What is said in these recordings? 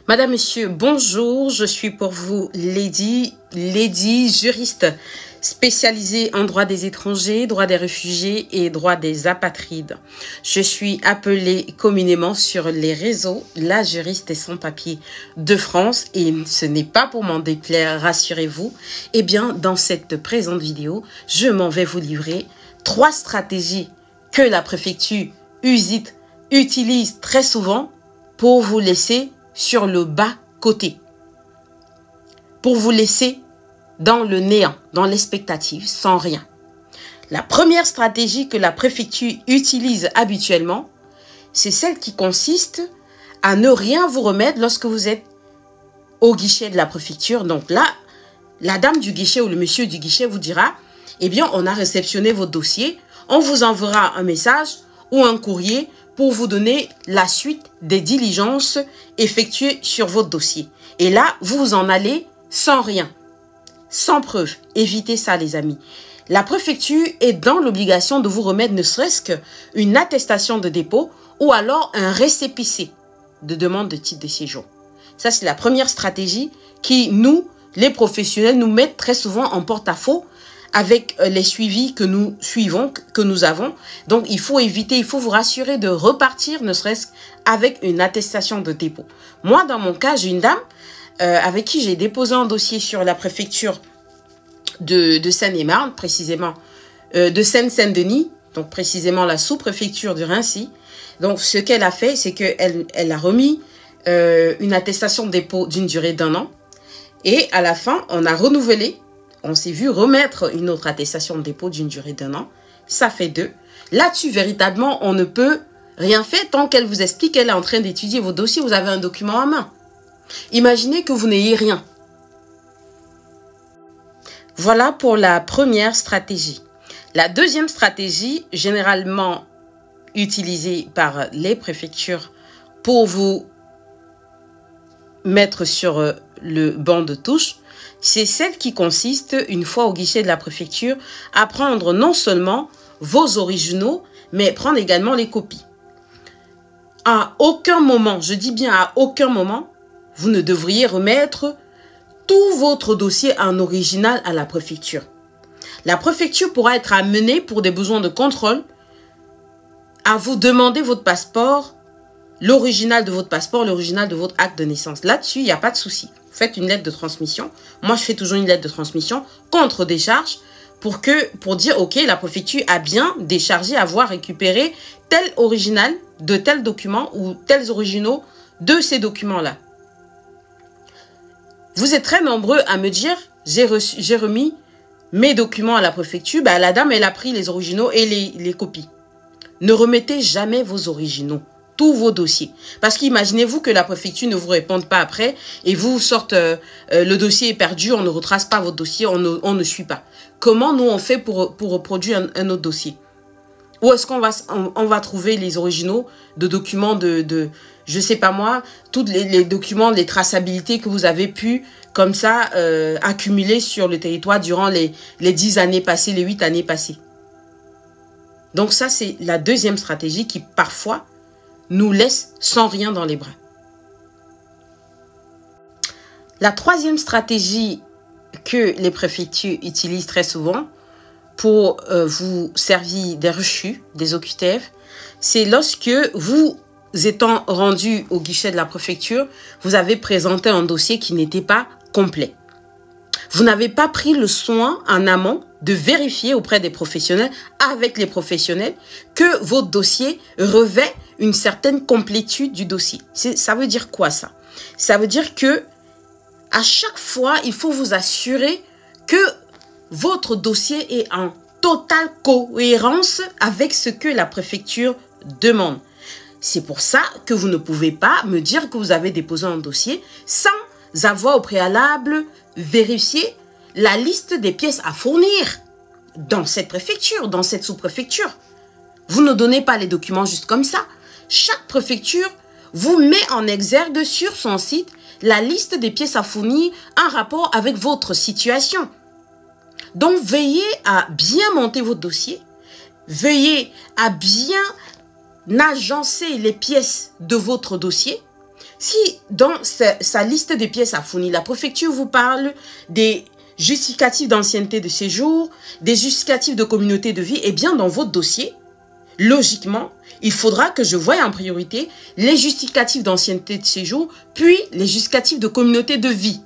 Madame, Monsieur, bonjour. Je suis pour vous Lady, juriste spécialisée en droit des étrangers, droit des réfugiés et droit des apatrides. Je suis appelée communément sur les réseaux la juriste et sans papier de France et ce n'est pas pour m'en déplaire, rassurez-vous. Eh bien, dans cette présente vidéo, je m'en vais vous livrer 3 stratégies que la préfecture utilise très souvent pour vous laisser sur le bas côté, pour vous laisser dans le néant, dans l'expectative, sans rien. La première stratégie que la préfecture utilise habituellement, c'est celle qui consiste à ne rien vous remettre lorsque vous êtes au guichet de la préfecture. Donc là, la dame du guichet ou le monsieur du guichet vous dira, eh bien, on a réceptionné votre dossier, on vous enverra un message ou un courrier pour vous donner la suite des diligences effectuées sur votre dossier. Et là, vous en allez sans rien, sans preuve. Évitez ça, les amis. La préfecture est dans l'obligation de vous remettre ne serait-ce qu'une attestation de dépôt ou alors un récépissé de demande de titre de séjour. Ça, c'est la première stratégie qui, nous, les professionnels, nous met très souvent en porte-à-faux avec les suivis que nous suivons, que nous avons. Donc, il faut éviter, il faut vous rassurer de repartir, ne serait-ce qu'avec une attestation de dépôt. Moi, dans mon cas, j'ai une dame avec qui j'ai déposé un dossier sur la préfecture de Seine-et-Marne, précisément de Seine-Saint-Denis, donc précisément la sous-préfecture de Raincy. Donc, ce qu'elle a fait, c'est qu'elle a remis une attestation de dépôt d'une durée d'1 an. Et à la fin, on a renouvelé. On s'est vu remettre une autre attestation de dépôt d'une durée d'1 an. Ça fait 2. Là-dessus, véritablement, on ne peut rien faire tant qu'elle vous explique qu'elle est en train d'étudier vos dossiers. Vous avez un document en main. Imaginez que vous n'ayez rien. Voilà pour la première stratégie. La deuxième stratégie, généralement utilisée par les préfectures pour vous mettre sur le banc de touche, c'est celle qui consiste, une fois au guichet de la préfecture, à prendre non seulement vos originaux, mais prendre également les copies. À aucun moment, je dis bien à aucun moment, vous ne devriez remettre tout votre dossier en original à la préfecture. La préfecture pourra être amenée, pour des besoins de contrôle, à vous demander votre passeport, l'original de votre passeport, l'original de votre acte de naissance. Là-dessus, il n'y a pas de souci. Faites une lettre de transmission. Moi, je fais toujours une lettre de transmission contre décharge pour dire, OK, la préfecture a bien déchargé, avoir récupéré tel original de tel document ou tels originaux de ces documents-là. Vous êtes très nombreux à me dire, j'ai remis mes documents à la préfecture. Ben, la dame, elle a pris les originaux et les copies. Ne remettez jamais vos originaux. Tous vos dossiers. Parce qu'imaginez-vous que la préfecture ne vous réponde pas après et vous sorte le dossier est perdu, on ne retrace pas votre dossier, on ne suit pas. Comment nous on fait pour reproduire un autre dossier? Où est-ce qu'on va trouver les originaux de documents de je sais pas moi, tous les documents, les traçabilités que vous avez pu comme ça accumuler sur le territoire durant les 10 années passées, les 8 années passées. Donc ça, c'est la deuxième stratégie qui parfois nous laisse sans rien dans les bras. La troisième stratégie que les préfectures utilisent très souvent pour vous servir des refus, des OQTF, c'est lorsque vous étant rendu au guichet de la préfecture, vous avez présenté un dossier qui n'était pas complet. Vous n'avez pas pris le soin en amont de vérifier auprès des professionnels, avec les professionnels, que votre dossier revêt une certaine complétude du dossier. Ça veut dire quoi ça? Ça veut dire que à chaque fois, il faut vous assurer que votre dossier est en totale cohérence avec ce que la préfecture demande. C'est pour ça que vous ne pouvez pas me dire que vous avez déposé un dossier sans avoir au préalable vérifié la liste des pièces à fournir dans cette préfecture, dans cette sous-préfecture. Vous ne donnez pas les documents juste comme ça. Chaque préfecture vous met en exergue sur son site la liste des pièces à fournir en rapport avec votre situation. Donc, veillez à bien monter votre dossier. Veuillez à bien agencer les pièces de votre dossier. Si dans sa liste de pièces à fournir, la préfecture vous parle des justificatifs d'ancienneté de séjour, des justificatifs de communauté de vie, eh bien dans votre dossier, logiquement, il faudra que je voie en priorité les justificatifs d'ancienneté de séjour, puis les justificatifs de communauté de vie.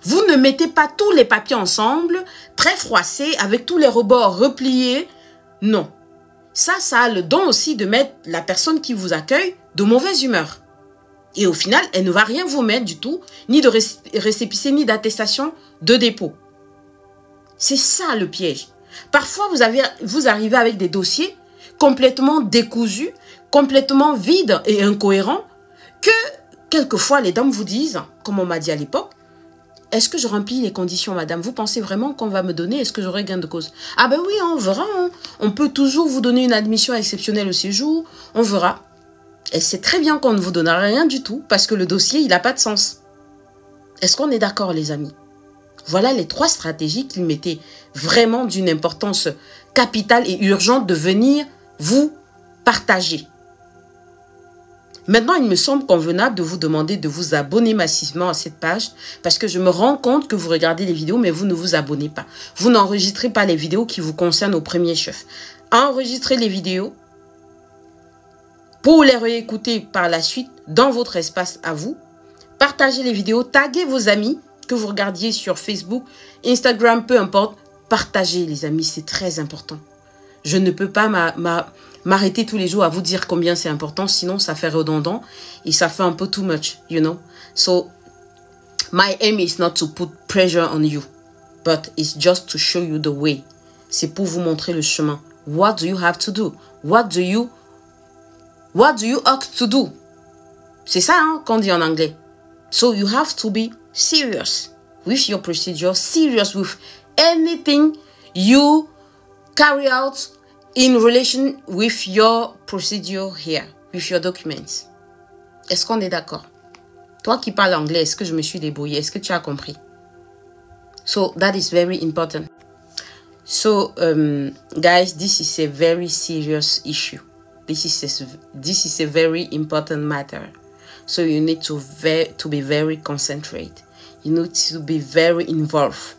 Vous ne mettez pas tous les papiers ensemble, très froissés, avec tous les rebords repliés. Non. Ça a le don aussi de mettre la personne qui vous accueille de mauvaise humeur. Et au final, elle ne va rien vous mettre du tout, ni de récépissé, ni d'attestation de dépôt. C'est ça le piège. Parfois, vous arrivez avec des dossiers complètement décousus, complètement vides et incohérents, que quelquefois les dames vous disent, comme on m'a dit à l'époque, est-ce que je remplis les conditions, madame? Vous pensez vraiment qu'on va me donner? Est-ce que j'aurai gain de cause? Ah ben oui, on verra. Hein. On peut toujours vous donner une admission exceptionnelle au séjour. On verra. Et c'est très bien qu'on ne vous donnera rien du tout parce que le dossier, il n'a pas de sens. Est-ce qu'on est d'accord, les amis? Voilà les 3 stratégies qu'il mettait vraiment d'une importance capitale et urgente de venir vous partager. Maintenant, il me semble convenable de vous demander de vous abonner massivement à cette page parce que je me rends compte que vous regardez les vidéos, mais vous ne vous abonnez pas. Vous n'enregistrez pas les vidéos qui vous concernent au premier chef. Enregistrez les vidéos pour les réécouter par la suite dans votre espace à vous. Partagez les vidéos, taguez vos amis, que vous regardiez sur Facebook, Instagram, peu importe. Partagez, les amis, c'est très important. Je ne peux pas m'arrêter tous les jours à vous dire combien c'est important, sinon ça fait redondant et ça fait un peu too much, you know. So, my aim is not to put pressure on you, but it's just to show you the way. C'est pour vous montrer le chemin. What do you have to do? What do you ought to do? C'est ça hein, qu'on dit en anglais. So, you have to be serious with your procedure, serious with anything you carry out in relation with your procedure here, with your documents. Est-ce qu'on est d'accord? Toi qui parles anglais, est-ce que je me suis débrouillée? Est-ce que tu as compris? So, that is very important. So, guys, this is a very serious issue. This is a very important matter. So, you need to be very concentrated. You need to be very involved.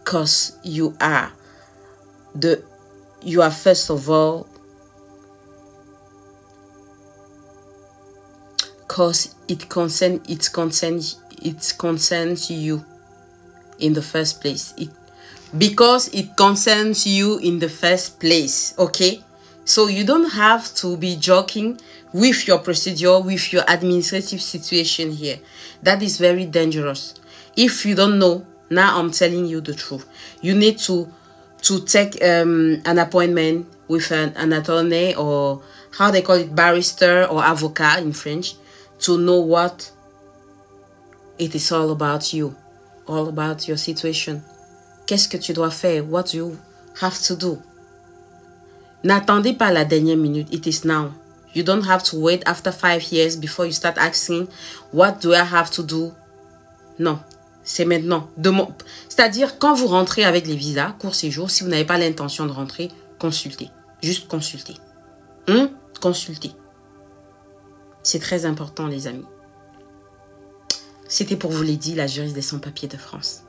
Because you are first of all, because it concerns you in the first place. Because it concerns you in the first place, okay? So you don't have to be joking with your procedure, with your administrative situation here. That is very dangerous. If you don't know, now I'm telling you the truth. You need to take an appointment with an attorney, or how they call it, barrister or avocat in French, to know what it is all about you, all about your situation. Qu'est-ce que tu dois faire? What do you have to do? N'attendez pas la dernière minute. It is now. You don't have to wait after 5 years before you start asking, what do I have to do? Non. C'est maintenant. C'est-à-dire, quand vous rentrez avec les visas, court séjour, si vous n'avez pas l'intention de rentrer, consultez. Juste consultez. Consultez. C'est très important, les amis. C'était pour vous Lady, la juriste des sans-papiers de France.